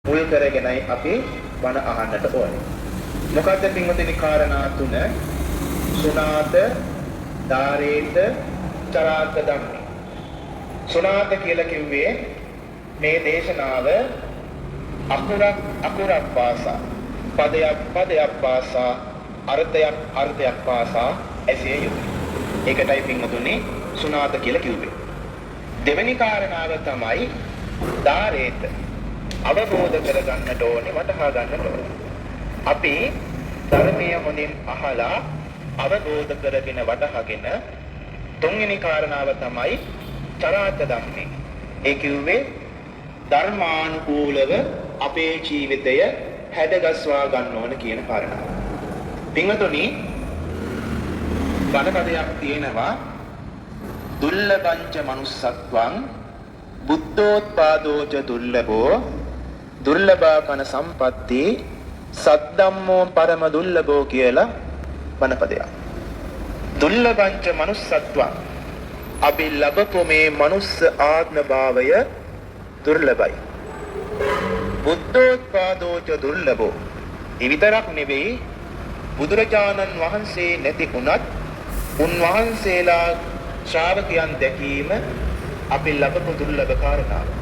මුල් කරගෙනයි අපි බණ අහන්නට ඕනේ. මොකද පින්වතුනි කාරණා තුන සුණාත, ධාරේත, චරාර්ථ ධම්මේ. සුණාත කියලා කිව්වේ මේ දේශනාව අකුරක් පාසා, පදයක් පාසා, අර්ථයක් පාසා ඇසිය යුතුයි. ඒකටයි පින්වතුනි සුණාත කියලා කිව්වේ. දෙවෙනි කාරණාව තමයි ධාරේත. අවබෝධ කරගන්නට ඕනේ, වටහා ගන්නට ඕනේ. අපි ධර්මයේ හොඳින් අහලා අවබෝධ කරගෙන වටහාගෙන තුන්වෙනි කාරණාව තමයි චරාර්ථ ධම්මේ. ඒ කිව්වේ ධර්මානුකූලව අපේ ජීවිතය හැඩගස්වා ගන්න ඕන කියන කාරණාව. පින්වතුනි බණපදයක් තියෙනවා දුර්ලභංච manussත්වං බුද්ධෝත්පාදෝච දුර්ලභෝ දුර්ලභාකන සම්පatti සද්දම්මෝ පරම දුර්ලභෝ කියලා බණපදයක්. දුර්ලභංච manussත්වං අපි ලැබපු මේ මනුස්ස ආත්ම භාවය දුර්ලභයි. බුද්ධෝත්පාදෝච දුර්ලභෝ. ඒ විතරක් නෙවෙයි බුදුරජාණන් වහන්සේ නැති වුණත් උන්වහන්සේලා ශ්‍රාවකයන් දැකීම අපි ලැබපු දුර්ලභ කාරණාවක්.